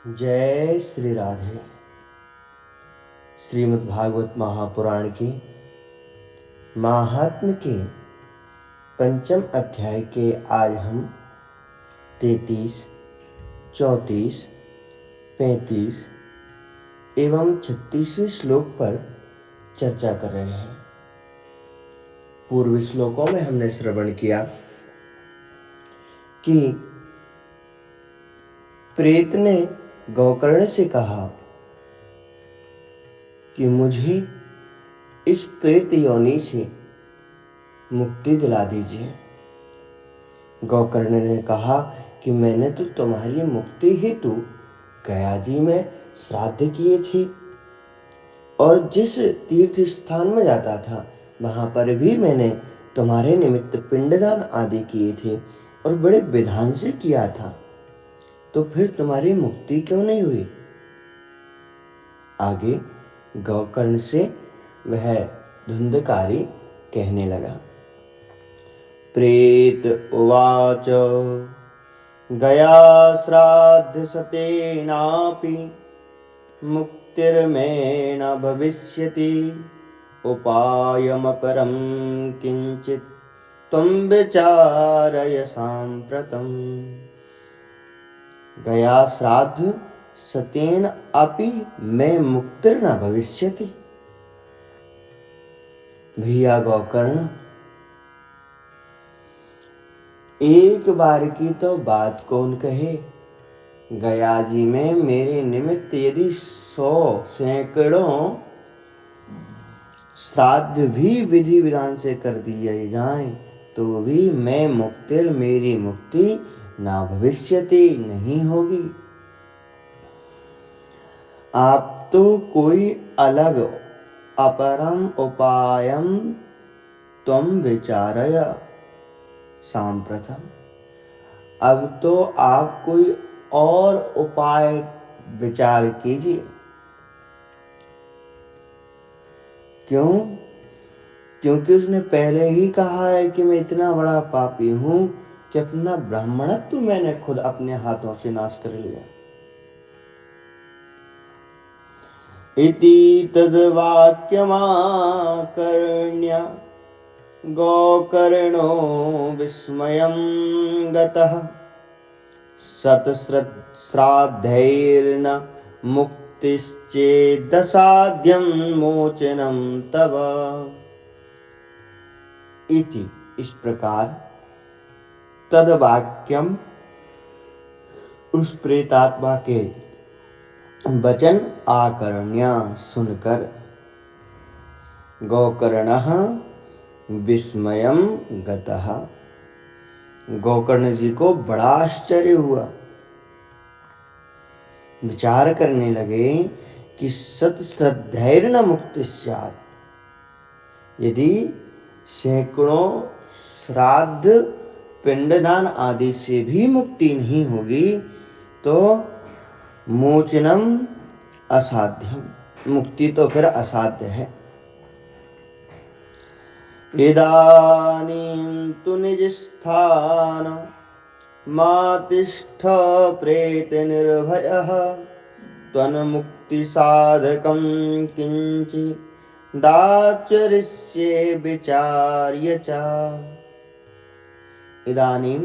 जय श्री राधे। श्रीमद् भागवत महापुराण की महात्म्य के पंचम अध्याय के आज हम 33, 34, 35 एवं 36वें श्लोक पर चर्चा कर रहे हैं। पूर्व श्लोकों में हमने श्रवण किया कि प्रेत ने गोकर्ण से कहा कि मुझे इस प्रेत योनि से मुक्ति दिला दीजिए। गोकर्ण ने कहा कि मैंने तो तुम्हारी मुक्ति हेतु गया जी में श्राद्ध किए थे और जिस तीर्थ स्थान में जाता था वहां पर भी मैंने तुम्हारे निमित्त पिंडदान आदि किए थे और बड़े विधान से किया था, तो फिर तुम्हारी मुक्ति क्यों नहीं हुई? आगे गोकर्ण से वह धुंधकारी कहने लगा। प्रेत उवाच गया श्राद्ध सतेनापि मुक्तिर्मे न भविष्यति उपायमपरं किंचित त्वं विचारय साम्प्रतम्। गया श्राद्ध सतेन अपि मैं मुक्तिर्न भविष्यति। भैया गोकर्ण, एक बार की तो बात कौन कहे। गया जी में मेरे निमित्त यदि 100 सैकड़ों श्राद्ध भी विधि विधान से कर दिए जाएं तो भी मैं मुक्तिर मेरी मुक्ति ना भविष्यति नहीं होगी। आप तो कोई अलग अपरम उपायम त्वं विचारय सांप्रतम। अब तो आप कोई और उपाय विचार कीजिए। क्यों? क्योंकि उसने पहले ही कहा है कि मैं इतना बड़ा पापी हूं कि अपना ब्राह्मणत्व मैंने खुद अपने हाथों से नाश कर लिया। इति तद्वाक्यमाकर्ण्य गोकर्णो विस्मयं गतः शतश्राद्धैर्न मुक्तिश्चेदसाध्यं मोचनं तव। इति इस प्रकार तद्वाक्यम उस प्रेतात्मा के वचन आकर्ण्य सुनकर गोकर्णः विस्मयं गतः, गोकर्ण जी को बड़ा आश्चर्य हुआ। विचार करने लगे कि शतश्राद्धैर्न मुक्ति स्यात्, यदि सैकड़ों श्राद्ध पिंडदान आदि से भी मुक्ति नहीं होगी तो मोचनम असाध्यम, मुक्ति तो फिर असाध्य है। इदानीं तु निज स्थान मातिष्ठ प्रेत निर्भयः त्वन्मुक्ति साधकं किंचित् दाचरिष्ये विचार्य च। इदानीं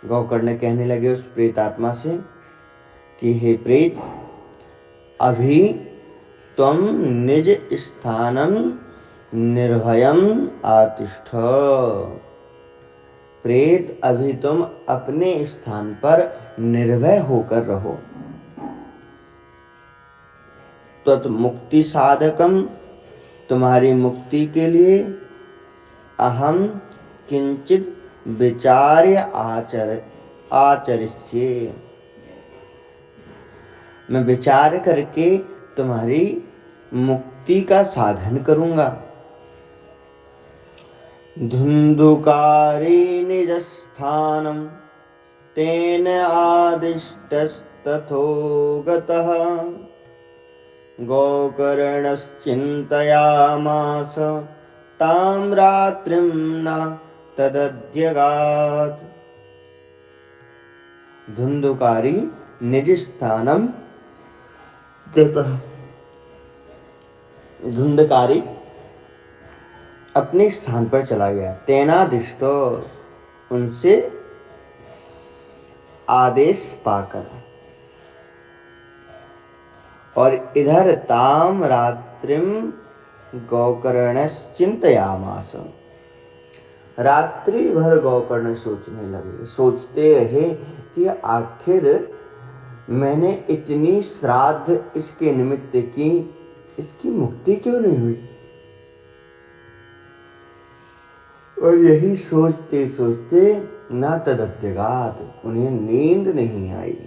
गोकर्ण कहने लगे उस प्रेतात्मा से कि हे प्रेत, अभी तुम निज स्थानम निर्भयम आतिष्ठ। प्रेत, अभी तुम अपने स्थान पर निर्भय होकर रहो। तन्मुक्ति साधकम, तुम्हारी मुक्ति के लिए अहम किंचित विचार्य आचरिष्ये, मैं विचार करके तुम्हारी मुक्ति का साधन करूंगा। धुंधुकारी निज स्थानम तेन आदिष्टस्तथो गतः गोकर्णश्चिन्तयामास तां रात्रिं न तदध्यगात्। धुंधुकारी निज स्थानम गतः। धुंधकारी अपने स्थान पर चला गया। तेनादिष्टो, उनसे आदेश पाकर। और इधर ताम रात्रिम गोकर्णश्चिंतयामास। रात्रि भर गोकर्ण सोचने लगे, सोचते रहे कि आखिर मैंने इतनी श्राद्ध इसके निमित्त की, इसकी मुक्ति क्यों नहीं हुई। और यही सोचते सोचते न तदत्यगात, उन्हें नींद नहीं आई।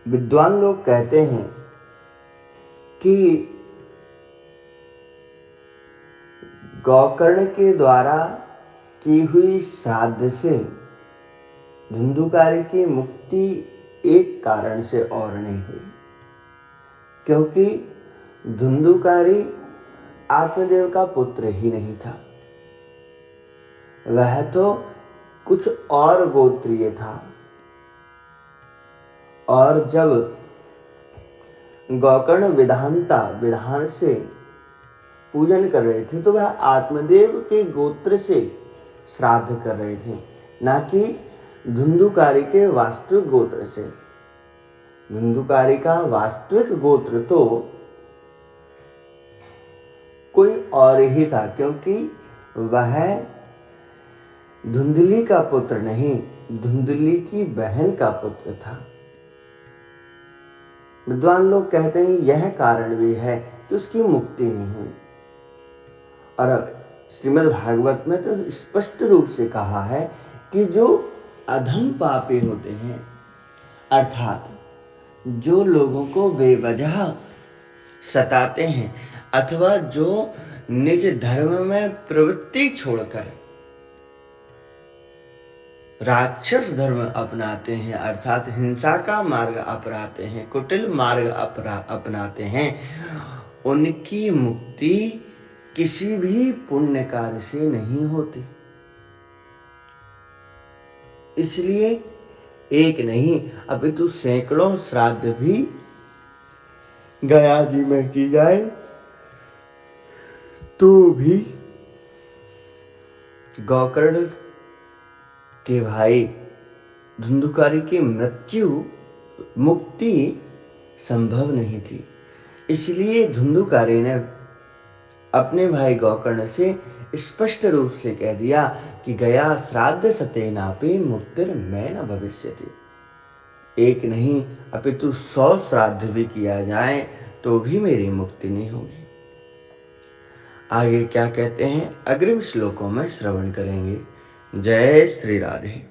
विद्वान लोग कहते हैं कि गोकर्ण के द्वारा की हुई श्राद्ध से धुंधुकारी की मुक्ति एक कारण से और नहीं हुई, क्योंकि धुंधुकारी आत्मदेव का पुत्र ही नहीं था, वह तो कुछ और गोत्रीय था। और जब गोकर्ण विधान से पूजन कर रहे थे तो वह आत्मदेव के गोत्र से श्राद्ध कर रहे थे, ना कि धुंधुकारी के वास्तविक गोत्र से। धुंधुकारी का वास्तविक गोत्र तो कोई और ही था, क्योंकि वह धुंधली का पुत्र नहीं, धुंधली की बहन का पुत्र था। विद्वान लोग कहते हैं यह कारण भी है कि उसकी मुक्ति नहीं हुई। और श्रीमद् भागवत में तो स्पष्ट रूप से कहा है कि जो अधम पापी होते हैं, अर्थात जो लोगों को बेवजह सताते हैं अथवा जो निज धर्म में प्रवृत्ति छोड़कर राक्षस धर्म अपनाते हैं, अर्थात हिंसा का मार्ग अपनाते हैं, कुटिल मार्ग अपनाते हैं, उनकी मुक्ति किसी भी पुण्य कार्य से नहीं होती। इसलिए एक नहीं अपितु सैकड़ों श्राद्ध भी गया जी में की जाए तो भी गोकर्ण के भाई धुंधुकारी की मुक्ति संभव नहीं थी। इसलिए धुंधुकारी ने अपने भाई गोकर्ण से स्पष्ट रूप से कह दिया कि गया श्राद्ध सतेनापि मुक्तिर मैं न भविष्यति। एक नहीं अपितु 100 श्राद्ध भी किया जाए तो भी मेरी मुक्ति नहीं होगी। आगे क्या कहते हैं अग्रिम श्लोकों में श्रवण करेंगे। जय श्री राधे।